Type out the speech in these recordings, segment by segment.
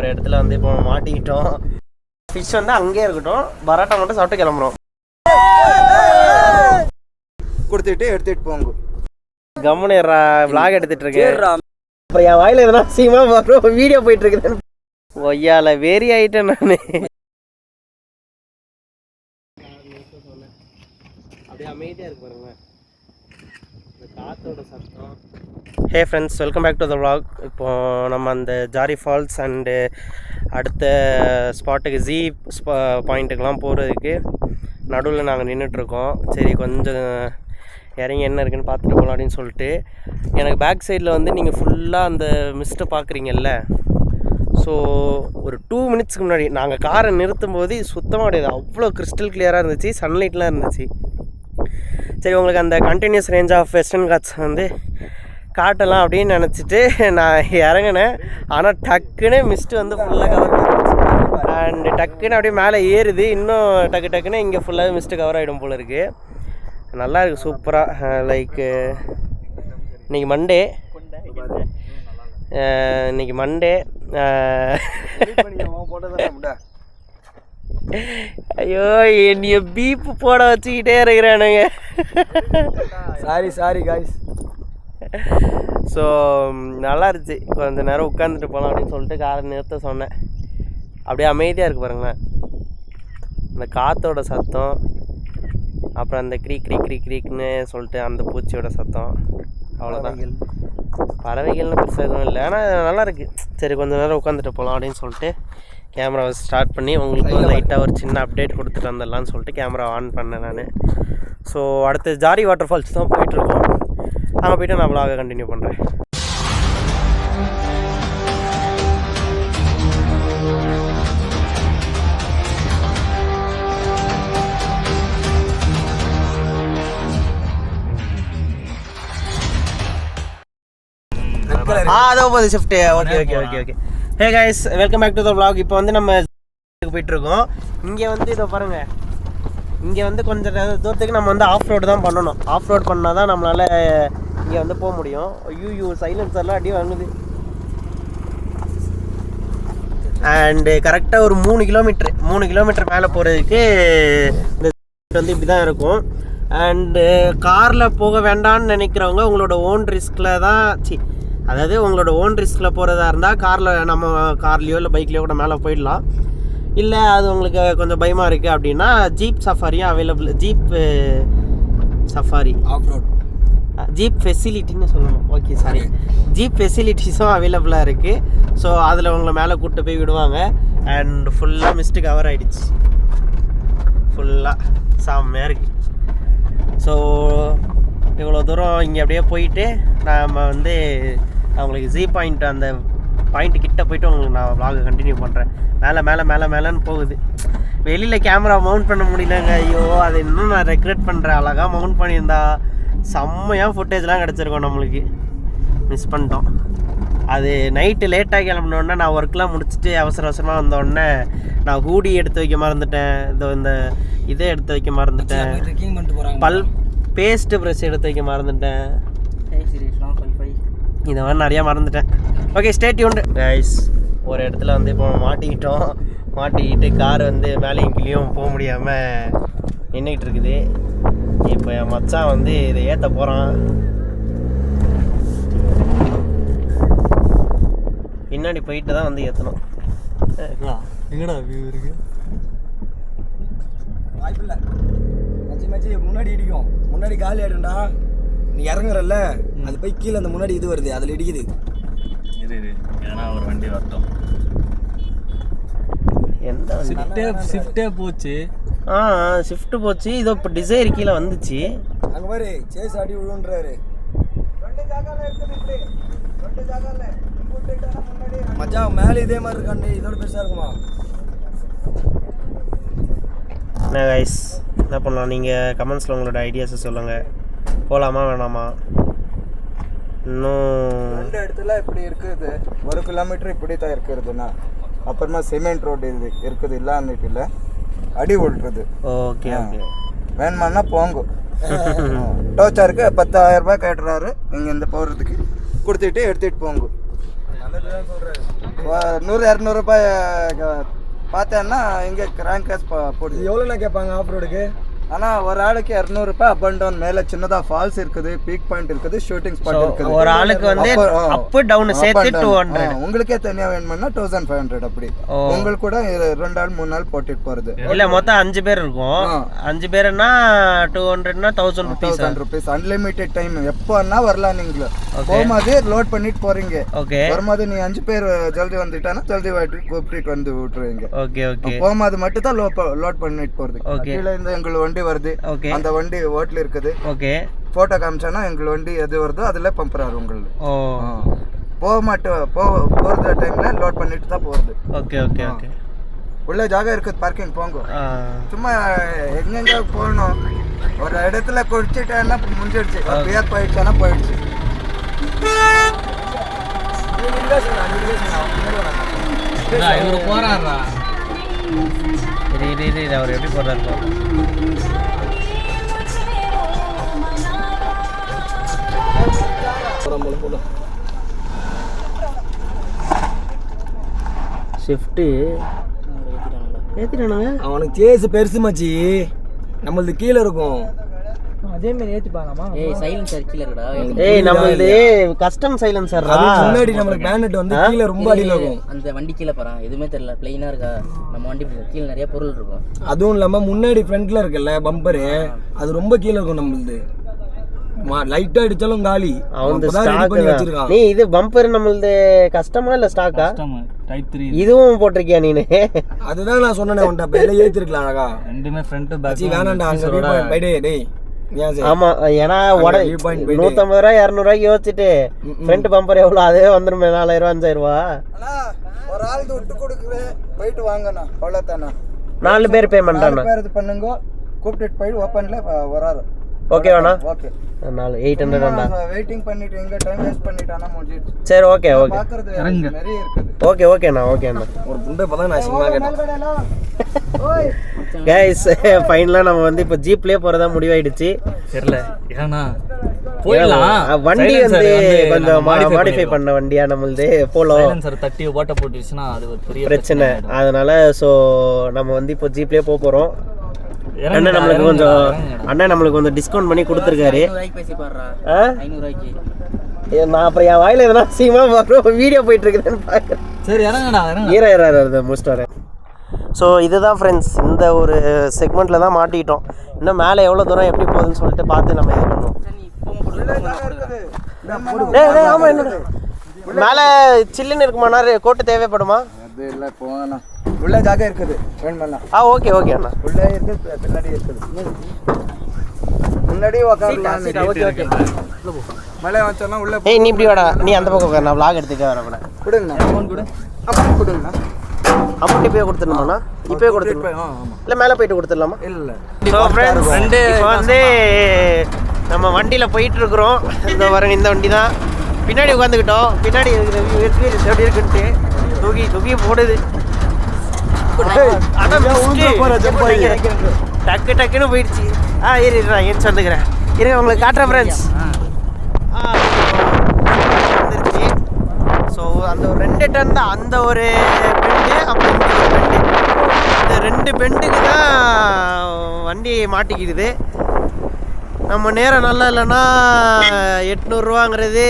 ஒரு இடத்துல வந்து இப்போ மாட்டிக்கிட்டோம். ஃபிஷ் வந்து அங்கேயே இருக்கட்டும், பரோட்டா மட்டும் சாப்பிட்டு கிளம்புறோம். கொடுத்துட்டு எடுத்துட்டு போங்க. கம்முனு விளாக் எடுத்துட்டு இருக்கேன். அப்புறம் என் வாயில எதனா சீமா வரும், வீடியோ போயிட்டு இருக்குது. ஒய்யால வெறி ஆயிட்டேன் நான். அப்படியே அமைதியா இருக்கு பாருங்க காத்தோட சத்தம். Hey friends, welcome back to the vlog. இப்போது நம்ம அந்த ஜாரி ஃபால்ஸ் அண்டு அடுத்த ஸ்பாட்டுக்கு ஜீ பாயிண்ட்டுக்கெலாம் போகிறதுக்கு நடுவில் நாங்கள் நின்றுட்டுருக்கோம். சரி கொஞ்சம் இறங்கி என்ன இருக்குன்னு பார்த்துட்டு போகலாம் அப்படின்னு சொல்லிட்டு. எனக்கு பேக் சைடில் வந்து நீங்கள் ஃபுல்லாக அந்த மிஸ்ட்டை பார்க்குறீங்கல்ல. ஸோ ஒரு 2 மினிட்ஸ்க்கு முன்னாடி நாங்கள் காரை நிறுத்தும் போது சுத்தமாக கிடையாது, அவ்வளோ கிறிஸ்டல் கிளியராக இருந்துச்சு, சன்லைட்லாம் இருந்துச்சு. சரி உங்களுக்கு அந்த continuous range of Western Ghats வந்து காட்டலாம் அப்படின்னு நினச்சிட்டு நான் இறங்கினேன். ஆனால் டக்குன்னு மிஸ்ட்டு வந்து ஃபுல்லாக கவர் பண்ணிடுச்சு. அண்ட் டக்குன்னு அப்படியே மேலே ஏறுது, இன்னும் டக்குன்னு இங்கே ஃபுல்லாகவே மிஸ்ட்டு கவர் ஆகிடும் போல் இருக்குது. நல்லா இருக்குது, சூப்பராக. லைக் இன்றைக்கி மண்டே, ஐயோ என்னைய பீப்பு போட வச்சுக்கிட்டே இருக்கிறானுங்க. Sorry guys. ஸோ நல்லா இருந்துச்சு. கொஞ்சம் நேரம் உட்காந்துட்டு போகலாம் அப்படின்னு சொல்லிட்டு காரை நிறுத்த சொன்னேன். அப்படியே அமைதியாக இருக்குது பாருங்களேன், இந்த காற்றோட சத்தம், அப்புறம் அந்த க்ரீக்னு சொல்லிட்டு அந்த பூச்சியோட சத்தம், அவ்வளோதான். பறவைகள்னு பெருசாக எதுவும் இல்லை, ஆனால் நல்லா இருக்குது. சரி கொஞ்சம் நேரம் உட்காந்துட்டு போகலாம் அப்படின்னு சொல்லிட்டு கேமராவை ஸ்டார்ட் பண்ணி உங்களுக்கு லைட்டாக ஒரு சின்ன அப்டேட் கொடுத்துட்டு வந்துடலான்னு சொல்லிட்டு கேமரா ஆன் பண்ணேன் நான். ஸோ அடுத்து ஜாரி வாட்டர் ஃபால்ஸ் தான் போயிட்டுருக்கோம். அங்கே போய்ட்டு நான் vlog கண்டினியூ பண்ணுறேன். அதோ போகுது shift. Okay. Hey guys, welcome back to the vlog. இப்போ வந்து நம்ம போயிட்டுருக்கோம். இங்கே வந்து இதை பாருங்கள், இங்கே வந்து கொஞ்சம் தூரத்துக்கு நம்ம வந்து ஆஃப் ரோடு தான் பண்ணணும். ஆஃப் ரோட் பண்ணால் தான் நம்மளால் இங்கே வந்து போக முடியும். ஐயோ சைலன்சர்லாம் அடி வாங்குது. அண்டு கரெக்டாக ஒரு 3 கிலோமீட்டர் மேலே போகிறதுக்கு இந்த வந்து இப்படி தான் இருக்கும். அண்டு காரில் போக வேண்டான்னு நினைக்கிறவங்க உங்களோட ஓன் ரிஸ்கில் தான், அதாவது உங்களோட ஓன் ரிஸ்கில் போகிறதா இருந்தால் நம்ம கார்லேயோ இல்லை பைக்லேயோ கூட மேலே போயிடலாம். இல்லை அது உங்களுக்கு கொஞ்சம் பயமாக இருக்குது அப்படின்னா ஜீப் சஃபாரியும் available. Jeep safari off road, jeep ஃபெசிலிட்டின்னு சொல்லணும். ஓகே சாரி, ஜீப் ஃபெசிலிட்டிஸும் அவைலபிளாக இருக்குது. ஸோ அதில் உங்களை மேலே கூப்பிட்டு போய் விடுவாங்க. அண்ட் ஃபுல்லாக மிஸ்ட்டு கவர் ஆகிடுச்சு, ஃபுல்லாக செம்மையாக இருக்குது. ஸோ இவ்வளோ தூரம் இங்கே அப்படியே போயிட்டு நம்ம வந்து அவங்களுக்கு ஜீ பாயிண்ட் அந்த பாயிண்ட்டு கிட்ட போயிட்டு உங்களுக்கு நான் vlog கண்டினியூ பண்ணுறேன். மேலேன்னு போகுது. வெளியில் கேமரா மவுண்ட் பண்ண முடியலங்க. ஐயோ அதை இன்னும் நான் ரெக்ரெட் பண்ணுறேன். அழகாக மவுண்ட் பண்ணியிருந்தா செம்மையாக ஃபுட்டேஜ்லாம் கிடச்சிருக்கோம். நம்மளுக்கு மிஸ் பண்ணிட்டோம். அது நைட்டு லேட்டாக கிளம்பினோடனே நான் ஒர்க்லாம் முடிச்சுட்டு அவசரமாக வந்தோடனே நான் ஹூடி எடுத்து வைக்க மறந்துட்டேன், இந்த இதை எடுத்து வைக்க மறந்துட்டேன், பேஸ்ட்டு ப்ரஷ் எடுத்து வைக்க மறந்துட்டேன், இதை மாதிரி நிறையா மறந்துட்டேன். Okay stay tuned guys. ஒரு இடத்துல வந்து இப்போ மாட்டிக்கிட்டு கார் வந்து மேலேயும் கீழேயும் போக முடியாமல் நின்றுக்கிட்டு இருக்குது. இப்போ என் மச்சான் வந்து இதை ஏற்ற போகிறான். பின்னாடி போயிட்டு தான் வந்து ஏற்றணும். எங்கடா வியூ இருக்கு? வாய்ப்பில்லை, மச்சி முன்னாடி இடிக்கும், முன்னாடி காலி ஆகிடும்டா. நீ இறங்குறல்ல, அது போய் கீழே அந்த முன்னாடி இது வருது, அதில் இடிக்குது. ஏன்னா ஒரு வண்டி வரட்டும். எந்த ஷிஃப்ட்டே போச்சு. ஷிஃப்ட் போச்சு. இதோ இப்போ டிசைர் கீழே வந்துச்சு. அங்கே பாரு சேஸ் அடி விழுன்றாரு. மச்சான் மேலே இதே மாதிரி இருக்காண்டி இதோட பெருசாக இருக்குமா? என்ன கைஸ், என்ன பண்ணலாம்? நீங்கள் கமெண்ட்ஸில் உங்களோட ஐடியாஸை சொல்லுங்கள். போகலாமா வேணாமா? இன்னும் 2 இடத்துல இப்படி இருக்குது. 1 கிலோமீட்டர் இப்படி தான் இருக்கிறதுண்ணா. அப்புறமா சிமெண்ட் ரோடு இது இருக்குது, இல்லான்னுட்டு இல்லை, அடி ஓட்டுறது. ஓகே வேணுமான்னா போங்க. டோச்சாருக்கு 10,000 ரூபாய் கேட்டுறாரு இங்கேருந்து போகிறதுக்கு. கொடுத்துட்டு எடுத்துகிட்டு போங்க. 100-200 ரூபாய் பார்த்தேன்னா இங்கே ரேங்கர்ஸ் போடுது. எவ்வளோண்ணா கேட்பாங்க ஆஃப் ரோடுக்கு? ஆனால் ஒரு ஆளுக்கு 200 ரூபாய் அப் அண்ட் டவுன். மேலே சின்னதாக ஃபால்ஸ் இருக்குது, பீக் பாயிண்ட் இருக்குது, ஷூட்டிங் ஸ்பாட் இருக்குது. ஒரு ஆளுக்கு வந்து அப் டவுன் சேர்த்து 200. உங்களுக்கே தனியாக வேணும்னா 1500 அப்படி. உங்களுக்கு கூட 2 நாள் 3 நாள் போட்டுட்டு போகிறது. இல்லை மொத்தம் 5 பேர் இருக்கும். 5 பேருன்னா 200னா 1000 rupees. அன்லிமிட்டெட் டைம் எப்போன்னா வரலாம். நீங்கள போகும்போது லோட் பண்ணிட்டு போறீங்க. ஓகே. வரும்போது நீ 5 பேர் ஜல்தி வந்துட்டானா ஜல்தி கூப்பிட்டு வந்து விட்டுருவீங்க. Okay okay. போகும்போது மட்டும் தான் லோட் பண்ணிட்டு போறது. கீழே இந்த எங்களுக்கு வண்டி வருது, அந்த வண்டி ஓட்டல இருக்குது. ஓகே. போட்டோ காமிச்சானா எங்க வண்டி எது வருதோ அதுல பம்பர் ஆகும் உங்களுக்கு. போகிற டைம்ல லோட் பண்ணிட்டு தான் போறது. Okay okay okay. உள்ள ஜாக இருக்குது, பார்க்கிங் போங்க. சும்மா எங்கெங்க போகணும், ஒரு இடத்துல குடிச்சிட்டேன்னா முடிஞ்சிடுச்சு. பியர் போயிடுச்சானா போயிடுச்சு. இவரு போறாரா? அவர் எப்படி போறாரு? ஷிஃப்ட்டு ஏற்றிட்டானுங்க. அவனுக்கு சேஸ் பெருசு மச்சி, நம்மளது கீழே இருக்கும். அதே மாதிரி ஏற்றி பார்க்கலாமா? சைலன்சர் கீழ இருக்குடா. நம்மளது கஸ்டம் சைலன்சர். முன்னாடி நம்மளுக்கு பேனட் வந்து கீழே ரொம்ப அடியில் இருக்கும். அந்த வண்டி கீழே பாரு, எதுவுமே தெரியல, பிளைனா இருக்கா. நம்ம வண்டி கீழே நிறைய பொருள் இருக்கும். அதுவும் இல்லாமல் முன்னாடி ஃப்ரண்ட்ல இருக்குல்ல பம்பரு, அது ரொம்ப கீழே இருக்கும். நம்மளது லைட்டா அடிச்சாலும் காலி. நீ இது பம்பர் நம்மளது கஸ்டமா இல்ல ஸ்டாக்கா? டைப் 3 இதுவும் போட்டிருக்கியா நீனு? அதுதான் நான் சொன்னேன் உன்ட்ட, பேல ஏத்திருக்கலாம் அழகா. ரெண்டுமே ஃப்ரண்ட் பேக். வேணாம்டா அங்க பைடே டேய். ஆமா, ஏன்னா 150 ரூபாய் 200 ரூபாய்க்கு யோசிச்சுட்டு ஃப்ரண்ட் பம்பர் எவ்வளவு, அதே வந்துருமே 4000 5000 ரூபாய். ஒரு ஆள் விட்டு கொடுக்குறேன், போயிட்டு வாங்கண்ணா, அவ்வளோதானா. 4 பேர் பே பண்றானே. இது பண்ணுங்க, கூப்பிட்டு போய் ஓப்பன்ல வராரு. ஓகேவாண்ணா? ஓகே. 800 வெயிட்டிங் பண்ணிட்டு எங்க டைம் வேஸ்ட் பண்ணிட்டானா முடிஞ்சிடுச்சு. சரி ஓகே ஓகே. பாக்குறது நிறைய இருக்குது. ஓகே ஓகேண்ணா ஓகேண்ணா. ஒரு புண்டை பதான் நான் சினிமா கேட்டேன். கைஸ் ஃபைனலாக நம்ம வந்து இப்போ ஜீப்லேயே போகிறதா முடிவாயிடுச்சு. தெரியல ஏன்னா போயிடலாம். வண்டி வந்து கொஞ்சம் மாடிஃபை பண்ண வண்டியா நம்மளது போலோ. சார் தட்டி ஓட்ட போட்டுச்சுன்னா அது ஒரு பெரிய பிரச்சனை. அதனால ஸோ நம்ம வந்து இப்போ ஜீப்லேயே போக போகிறோம். அண்ணன் நம்மளுக்கு கொஞ்சம் டிஸ்கவுண்ட் பண்ணி கொடுத்துருக்காரு. 500 பேசி பாடுறா. 500 நான் அப்புறம் என் வாயில எதனா சீமா வீடியோ போயிட்டு இருக்குதுன்னு பார்க்குறேன். சரி இறங்கடா இறங்க முடிச்சுட்டு வரேன். ஸோ இதுதான் ஃப்ரெண்ட்ஸ், இந்த ஒரு செக்மெண்ட்டில் தான் மாட்டிக்கிட்டோம். இன்னும் மேலே எவ்வளோ தூரம் எப்படி போகுதுன்னு சொல்லிட்டு பார்த்து நம்ம இது பண்ணுவோம். ஆமாம், என்னோட மேலே சில்லுன்னு இருக்குமாண்ணா? கோட்டு தேவைப்படுமா? அது இல்லை, போனா உள்ள ஜாக இருக்குது வேணுமா? ஓகே ஓகே அண்ணா. உள்ளே இருக்குது, பின்னாடி இருக்குது. முன்னாடி உட்காரலாம். Okay okay. மழை வச்சோன்னா உள்ள. நீ இப்படி வாடா, நீ அந்த பக்கம் உட்கார், நான் vlog எடுத்துக்க வரேன். கொடுங்கண்ணா, ஃபோன் கொடு. அமௌண்ட் கொடுங்கண்ணா. அமௌண்ட் இப்போயே கொடுத்துடணுமாண்ணா? இப்போயே கொடுத்துருப்பேன். இல்லை மேலே போயிட்டு கொடுத்துடலாமா? இல்லை. ஸோ ஃப்ரெண்ட்ஸ், இப்போ வந்து நம்ம வண்டியில் போயிட்டுருக்குறோம். இந்த வரேன், இந்த வண்டி தான். பின்னாடி உட்காந்துக்கிட்டோம். பின்னாடி எக்ஸ்பீரியன்ஸ் எப்படி இருக்குன்ட்டு தூக்கி போடுது. டக்கு டக்குன்னு போயிடுச்சு. நான் ஏன் சொல்லுகிறேன், இருங்க உங்களுக்கு காட்டுறேன் ஃப்ரெண்ட்ஸ். வந்துருச்சு. ஸோ அந்த ஒரு 2 டன் தான், அந்த ஒரு பெண்டு, அப்புறம் இந்த ஒரு பெண்டு, இந்த 2 பெண்டுக்கு தான் வண்டி மாட்டிக்கிடுது. நம்ம நேரம் நல்லா இல்லைன்னா 800 ரூபாங்கிறது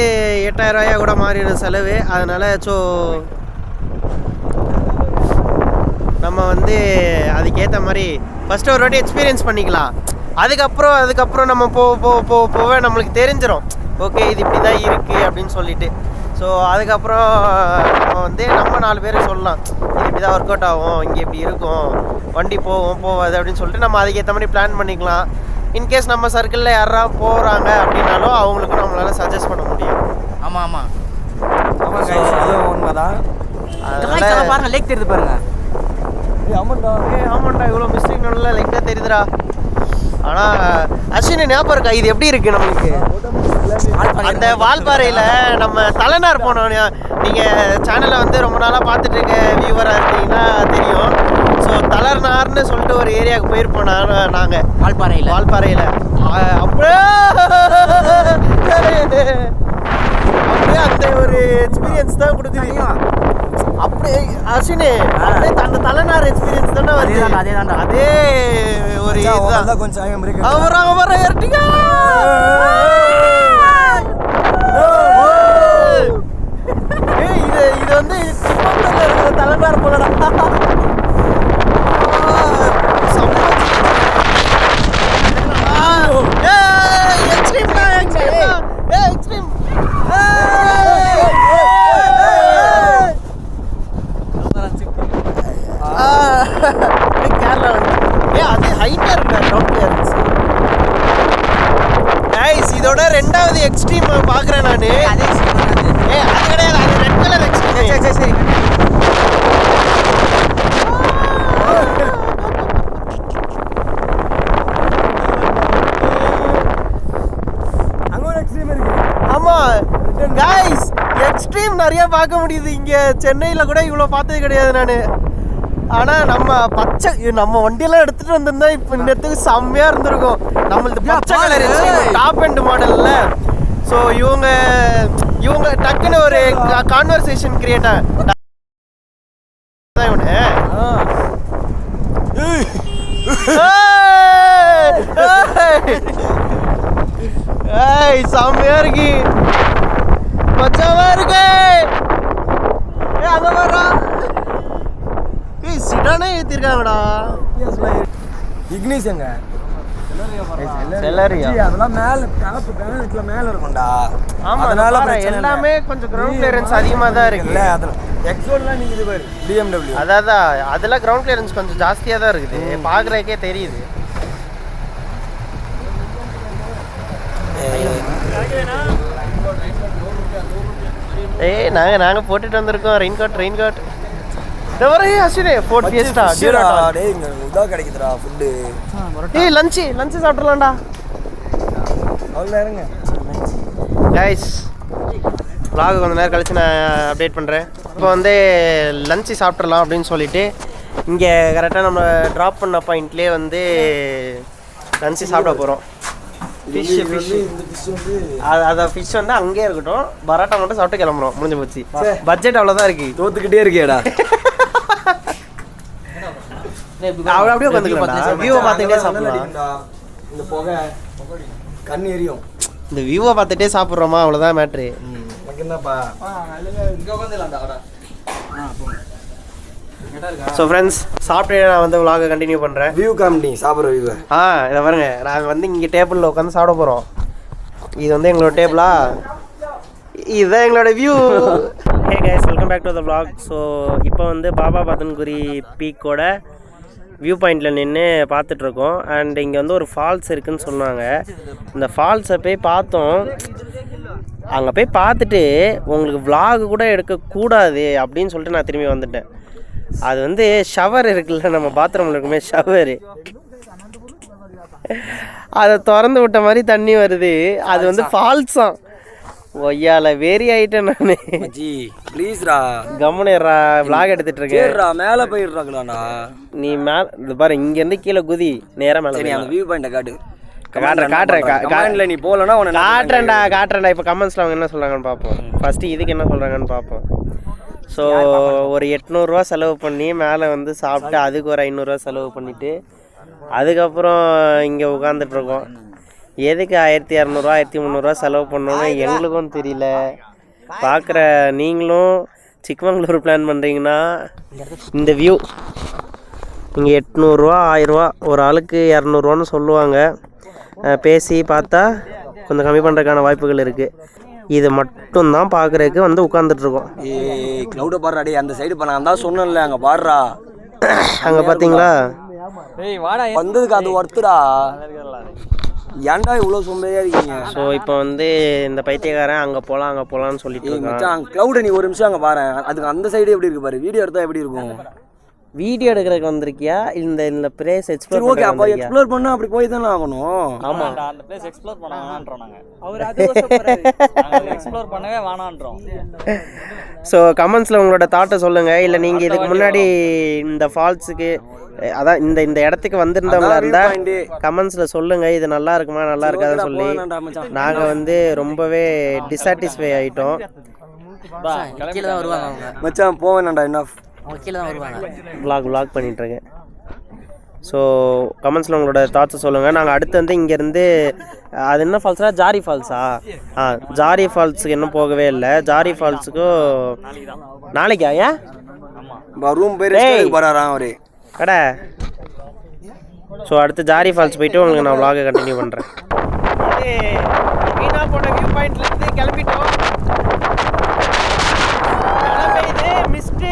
8000 ரூபாயா கூட மாறிடும் செலவு. அதனால் ஸோ நம்ம வந்து அதுக்கேற்ற மாதிரி ஃபஸ்ட்டு ஒரு வாட்டி எக்ஸ்பீரியன்ஸ் பண்ணிக்கலாம். அதுக்கப்புறம் நம்ம போக நம்மளுக்கு தெரிஞ்சிடும், ஓகே இது இப்படி தான் இருக்குது அப்படின்னு சொல்லிட்டு. ஸோ அதுக்கப்புறம் நம்ம வந்து நம்ம 4 பேர் சொல்லலாம், இது இப்படி தான் ஒர்க் அவுட் ஆகும், இங்கே இப்படி இருக்கும், வண்டி போகாது அப்படின்னு சொல்லிட்டு நம்ம அதுக்கேற்ற மாதிரி பிளான் பண்ணிக்கலாம். இன்கேஸ் நம்ம சர்க்கிளில் யாரா போகிறாங்க அப்படின்னாலும் அவங்களுக்கும் நம்மளால் சஜஸ்ட் பண்ண முடியும். ஆமாம் உண்மைதான். பாருங்க, லேக் தெரியுது பாருங்க. ஆமாண்டா, இவ்வளோ மிஸ்டேக் நல்லா லைட்டாக தெரியுதுடா. ஆனால் அஸ்வினி ஞாபகம் இருக்கா இது எப்படி இருக்குது நம்மளுக்கு? அந்த வால்பாறையில் நம்ம தலைநார் போனோம். நீங்கள் சேனலை வந்து ரொம்ப நாளாக பார்த்துட்டு இருக்க வியூவராக இருந்தீங்கன்னா தெரியும். ஸோ தலைநார்னு சொல்லிட்டு ஒரு ஏரியாவுக்கு போயிருப்போம் நாங்கள் வால்பாறையில். அப்படியே அப்படியே அந்த ஒரு எக்ஸ்பீரியன்ஸ் தான் கொடுக்குது. அப்படியே அஸ்வினி அப்படியே அந்த தலைநார் எக்ஸ்பீரியன்ஸ் தானே வருது. அதேதான்டா. அதே ஒரு இதுதான். கொஞ்சம் அவரை ஏறிட்டீங்க. இது வந்து சிப்பம்பூர்ல இருக்கிற தலைநார் போலடா. கேரளா வந்து அது ஹைட்டா இருக்கு கிரவுண்ட் கிளியரன்ஸ். கைஸ் இதோட ரெண்டாவது எக்ஸ்ட்ரீம் பாக்குறேன் நான். அது கிடையாது, அது ரெட் கலர் எக்ஸ்ட்ரீம். சரி அங்க ஒரு எக்ஸ்ட்ரீம் இருக்கு. ஆமா கைஸ் எக்ஸ்ட்ரீம் நிறைய பார்க்க முடியுது இங்க. சென்னையில கூட இவ்வளவு பார்த்தது கிடையாது நான். ஆனா நம்ம வண்டியெல்லாம் எடுத்துட்டு வந்திருந்தா இப்ப இந்த இடத்துக்கு செம்மையா இருந்திருக்கும். நம்மளுக்கு பச்சை கலர் டாப் எண்ட் மாடல்ல. ஸோ இவங்க டக்குன்னு ஒரு கான்வர்சேஷன் கிரியேட் செம்மையா இருக்கு, மச்சாவா இருக்கு. அங்க வர்றா சிடானே ஏத்திருக்காங்கடா. இக்னிஸ் எங்க செலரியா அதெல்லாம் மேல டாப் பேனல்ல மேல இருக்கும்டா. ஆமா அதனால எல்லாமே கொஞ்சம் கிரவுண்ட் கிளியரன்ஸ் அதிகமா தான் இருக்குல்ல. அதுல எக்ஸோன்லாம் நீங்க இது பாரு BMW அதான் அதெல்லாம் கிரவுண்ட் கிளியரன்ஸ் கொஞ்சம் ஜாஸ்தியா தான் இருக்குது, பாக்குறதுக்கே தெரியுது. நாங்க போட்டுட்டு வந்திருக்கோம் ரெயின் கோட். அஸ்வினே ஃபோர்ட் ஃபியஸ்டா டேய் இங்க உதா கிடைக்குதுடா ஃபுட். ஏய் லஞ்ச் சாப்பிடலாம்டா. அவ்வளவு இருங்க கைஸ், vlog கொஞ்ச நேரம் கழிச்சு நான் அப்டேட் பண்ணுறேன். இப்போ வந்து லஞ்சு சாப்பிட்றலாம் அப்படின்னு சொல்லிட்டு இங்கே கரெக்டாக நம்ம ட்ராப் பண்ண பாயிண்ட்லேயே வந்து லஞ்சு சாப்பிட போகிறோம். ஃபிஷ் வந்து அங்கேயே இருக்கட்டும், பரோட்டா மட்டும் சாப்பிட்டு கிளம்புறோம். முடிஞ்சு போச்சு. பட்ஜெட் அவ்வளோதான் இருக்கு. தோத்துக்கிட்டே இருக்கியாடா. அப்படியே உட்காந்துக்கலாம், வியூவை பார்த்துக்கிட்டே சாப்பிடலாம். இந்த புகை கண் எரியும். இந்த வியூவை பார்த்துட்டே சாப்பிட்றோமா, அவ்வளோதான் மேட்ரு. ஸோ ஃப்ரெண்ட்ஸ், சாப்பிட்டு நான் வந்து vlog கண்டினியூ பண்ணுறேன். வியூ காமெடி சாப்பிட்ற வியூ. இதை பாருங்க, நாங்கள் வந்து இங்கே டேபிளில் உட்காந்து சாப்பிட போகிறோம். இது வந்து எங்களோட டேபிளா, இதுதான் எங்களோட view. Hey guys, welcome back to the vlog. So இப்போ வந்து பாபா பதன்குரி பீக்கோட வியூ பாயிண்டில் நின்று பார்த்துட்ருக்கோம். அண்ட் இங்கே வந்து ஒரு ஃபால்ஸ் இருக்குதுன்னு சொன்னாங்க. இந்த ஃபால்ஸை போய் பார்த்தோம். அங்கே போய் பார்த்துட்டு உங்களுக்கு vlog கூட எடுக்கக்கூடாது அப்படின்னு சொல்லிட்டு நான் திரும்பி வந்துட்டேன். அது வந்து ஷவர் இருக்குல்ல, நம்ம பாத்ரூமில் இருக்குமே ஷவரு, அதை திறந்து விட்ட மாதிரி தண்ணி வருது. அது வந்து ஃபால்ஸாம். ஒய்யால வேரி ஆயிட்டேன் நான். ப்ளீஸ்ரா கம்முனேறா, vlog எடுத்துட்டு இருக்கேன். மேலே போயிடுறாங்களாண்ணா. நீ மேலே இது பாரு, இங்கேருந்து கீழே குதி நேராக மேலே. அந்த வியூ பாயிண்ட்டை காட்டு. காட்டுறேன். நீ போகலன்னா உன காட்டுறேன்டா. இப்போ கமெண்ட்ஸில் அவங்க என்ன சொல்கிறாங்கன்னு பார்ப்போம். ஃபஸ்ட்டு இதுக்கு என்ன சொல்கிறாங்கன்னு பார்ப்போம். ஸோ ஒரு 800 செலவு பண்ணி மேலே வந்து சாப்பிட்டு அதுக்கு ஒரு 500 செலவு பண்ணிவிட்டு அதுக்கப்புறம் இங்கே உட்காந்துட்ருக்கோம். எதுக்கு 1200 1300 செலவு பண்ணோன்னு எங்களுக்கும் தெரியல. பார்க்குற நீங்களும் சிக்மங்களூர் பிளான் பண்ணுறீங்கன்னா இந்த வியூ இங்கே 800 1000 ஒரு ஆளுக்கு 200 சொல்லுவாங்க. பேசி பார்த்தா கொஞ்சம் கம்மி பண்ணுறதுக்கான வாய்ப்புகள் இருக்குது. இது மட்டும்தான் பார்க்குறதுக்கு வந்து உட்காந்துட்ருக்கோம். க்ளவுடை பாடுறா டே, அந்த சைடு பண்ண தான் சொன்னேன்ல, அங்கே பாடுறா. அங்கே பார்த்தீங்களா வந்ததுக்கு அது ஒர்த்துடா. ஏன்டா இவ்வளோ சொந்தையாக இருக்கீங்க? ஸோ இப்போ வந்து இந்த பைத்தியக்காரன் அங்கே போகலான்னு சொல்லிட்டு இருக்கான். க்ளவுடை நீ ஒரு நிமிஷம் அங்கே பாரு, அதுக்கு அந்த சைடு எப்படி இருக்கு பாரு. வீடியோ எடுத்தால் எப்படி இருக்கும்? வீடியோ எடுக்கிறதுக்கு வந்திருக்கியா இந்த பிளேஸ் எக்ஸ்ப்ளோர் ஓகே, அப்போ எக்ஸ்ப்ளோர் பண்ணா அப்படி போய் தானே ஆகணும். ஆமா, அந்த பிளேஸ் எக்ஸ்ப்ளோர் பண்ண வேணான்றோம் நாங்க. அவர் அது நாங்க எக்ஸ்ப்ளோர் பண்ணவே வேணான்றோம். ஸோ கமெண்ட்ஸில் உங்களோட தாட்டை சொல்லுங்கள். இல்லை நீங்கள் இதுக்கு முன்னாடி இந்த ஃபால்ஸுக்கு அதான் இந்த இடத்துக்கு வந்திருந்தவங்களா இருந்தால் கமெண்ட்ஸில் சொல்லுங்கள் இது நல்லா இருக்குமா நல்லா இருக்காதுன்னு சொல்லி. நாங்கள் வந்து ரொம்பவே டிஸாட்டிஸ்ஃபை ஆகிட்டோம். கீழே தான் வருவாங்க அவங்க. மச்சான் போவேன்டா என்ன அவங்க கீழே தான் வருவாங்க. விளாக் பண்ணிகிட்ருக்கேன். ஸோ கமெண்ட்ஸில் உங்களோட தாட்ஸை சொல்லுங்கள். நாங்கள் அடுத்து வந்து இங்கேருந்து அது என்ன ஃபால்ஸ்னா ஜாரி ஃபால்ஸா? ஜாரி ஃபால்ஸுக்கு இன்னும் போகவே இல்லை. ஜாரி ஃபால்ஸுக்கும் நாளைக்கா? ஏன் ரூம் போய் வரான் ஒரு கடை. ஸோ அடுத்து ஜாரி ஃபால்ஸ் போயிட்டு உங்களுக்கு நான் vlog கண்டினியூ பண்ணுறேன். வீணா போன வியூ பாயிண்ட்லேருந்து கிளம்பிட்டோம். மிஸ்ட்டு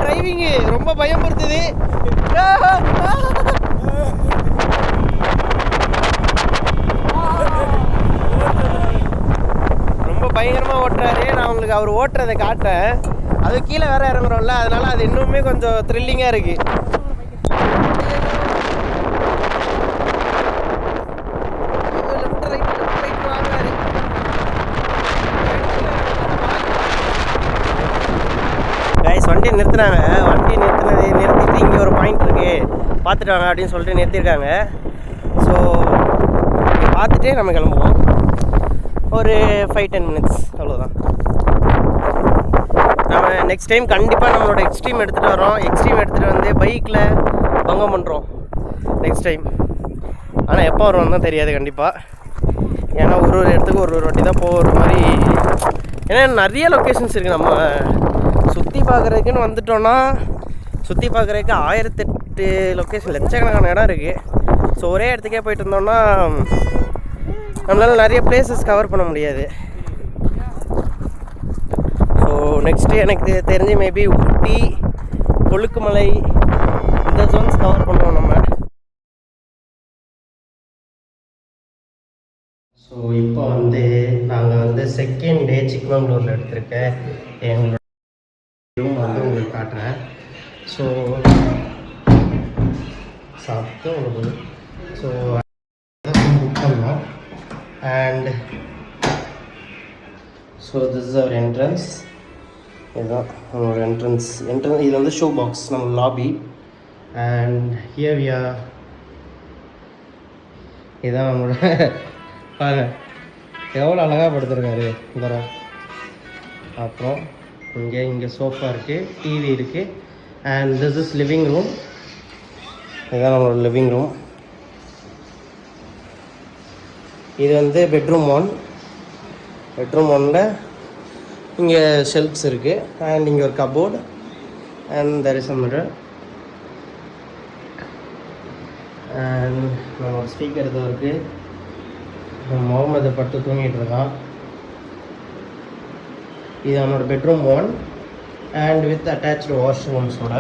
டிரைவிங்கு ரொம்ப பயமுறுத்துது. ரொம்ப பயங்கரமாக ஓட்டுறாரு. நான் உங்களுக்கு அவர் ஓட்டுறதை காட்டுறேன். அது கீழே வேற இறங்குறோம்ல, அதனால அது இன்னுமே கொஞ்சம் த்ரில்லிங்காக இருக்கு. கைஸ் வண்டி நிறுத்துனாங்க. வண்டி நிறுத்திட்டு இங்கே ஒரு பாயிண்ட் இருக்குது பார்த்துட்டு வாங்க அப்படின்னு சொல்லிட்டு நிறுத்தியிருக்காங்க. ஸோ இங்கே பார்த்துட்டு நம்ம கிளம்புவோம். ஒரு 5-10 மினிட்ஸ் அவ்வளோதான். நம்ம நெக்ஸ்ட் டைம் கண்டிப்பாக நம்மளோட எக்ஸ்ட்ரீம் எடுத்துகிட்டு வரோம். எக்ஸ்ட்ரீம் எடுத்துகிட்டு வந்து பைக்கில் பங்கம் பண்ணுறோம் நெக்ஸ்ட் டைம். ஆனால் எப்போ வருவோம் தான் தெரியாது கண்டிப்பாக. ஏன்னா ஒரு இடத்துக்கு ஒரு வாட்டி தான் போகிற மாதிரி. ஏன்னா நிறைய லொக்கேஷன்ஸ் இருக்குது. நம்ம சுற்றி பார்க்குறதுக்குன்னு வந்துட்டோன்னா சுற்றி பார்க்குறதுக்கு 1008 லொக்கேஷன் லட்சக்கணக்கான இடம் இருக்குது. ஸோ ஒரே இடத்துக்கே போயிட்டு இருந்தோம்னா நம்மளால் நிறைய பிளேசஸ் கவர் பண்ண முடியாது. ஸோ நெக்ஸ்ட்டு எனக்கு தெரிஞ்சு மேபி ஊட்டி, கொழுக்குமலை இந்த ஜோன்ஸ் கவர் பண்ணுவோம் நம்ம. ஸோ இப்போ வந்து நாங்கள் வந்து செகண்ட் டே சிக்மங்களூரில் எடுத்திருக்கேன். எங்களோட ரூம் வந்து உங்களுக்கு காட்டுறேன். ஸோ சாப்பிட்டு உங்களுக்கு ஸோ புக் பண்ணோம். And so this is our entrance. இதுதான் நம்மளோட என்ட்ரன்ஸ். இது வந்து ஷோ பாக்ஸ் நம்ம lobby. And here we are. இதுதான் நம்மளோட பாருங்க எவ்வளோ அழகாக படுத்துருக்காரு இந்த. அப்புறம் இங்கே சோஃபா இருக்குது, டிவி இருக்குது. And this is living room. இதுதான் நம்மளோட லிவிங் ரூம். இது வந்து பெட்ரூம் 1. பெட்ரூம் 1ல் இங்கே ஷெல்ஃப்ஸ் இருக்குது. அண்ட் இங்கே ஒரு cupboard. And there is a mirror. And நம்மளோட ஸ்பீக்கர் இதுவும் இருக்குது. முகமது படுத்து தூங்கிட்டு இருக்கான். இது நம்மளோட பெட்ரூம் 1 அண்ட் வித் அட்டாச்டு வாஷ்ரூம்ஸோட.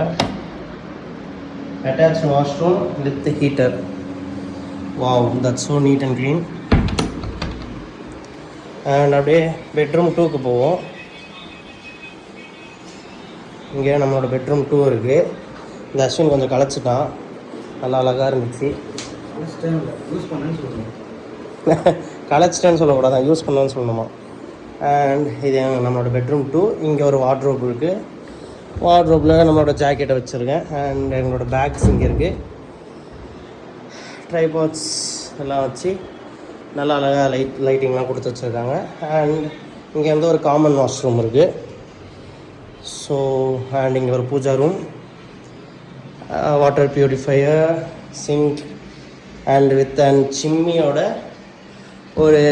Attached washroom with heater. Wow, that's so neat and clean. And அப்படியே பெட்ரூம் 2க்கு போவோம். இங்கே நம்மளோட பெட்ரூம் 2 இருக்குது. இந்த அஸ்வின் கொஞ்சம் களைச்சிட்டான். நல்லா அழகாக இருந்துச்சு. களைச்சிட்டேன்னு சொல்லக்கூடாது, யூஸ் பண்ணலான்னு சொல்லணுமா. அண்ட் இது நம்மளோட பெட்ரூம் 2. இங்கே ஒரு வார்ட்ரோப் இருக்குது. வார்ட்ரோப்பில் நம்மளோட ஜாக்கெட்டை வச்சுருக்கேன். அண்ட் எங்களோட பேக்ஸ் இங்கே இருக்குது. ட்ரைபாட்ஸ் எல்லாம் வச்சு நல்லா அழகாக லைட்டிங்லாம் கொடுத்து வச்சுருக்காங்க. அண்ட் இங்கே வந்து ஒரு காமன் வாஷ்ரூம் இருக்குது. ஸோ அண்ட் இங்கே ஒரு puja room, water purifier, sink and with and சிம்மியோட ஒரு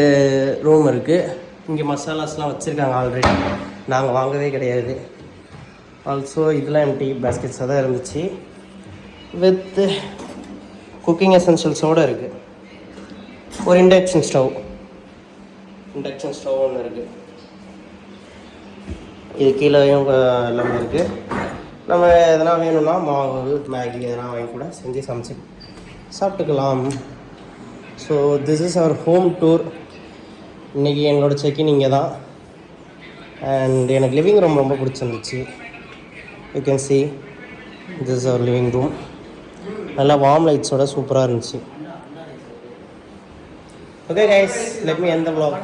ரூம் இருக்குது. இங்கே மசாலாஸ்லாம் வச்சுருக்காங்க ஆல்ரெடி, நாங்கள் வாங்கவே கிடையாது. ஆல்சோ இதெல்லாம் எம்டி பேஸ்கெட்ஸாக தான் இருந்துச்சு. வித் குக்கிங் எசென்ஷியல்ஸோடு இருக்குது. ஒரு இண்டக்ஷன் ஸ்டவ் ஒன்று இருக்குது. இது கீழேயும் எல்லாமே இருக்குது. நம்ம எதனா வேணும்னா மாவு, மேகி எதனா வாங்கி கூட செஞ்சு சமைச்சு சாப்பிட்டுக்கலாம். So this is our home tour. இன்றைக்கி எங்களோட செக்கின் இங்கே தான். அண்ட் எனக்கு லிவிங் ரூம் ரொம்ப பிடிச்சிருந்துச்சு. You can see this is our living room. நல்லா வார்ம் லைட்ஸோட சூப்பராக இருந்துச்சு. Okay guys, let me end the vlog.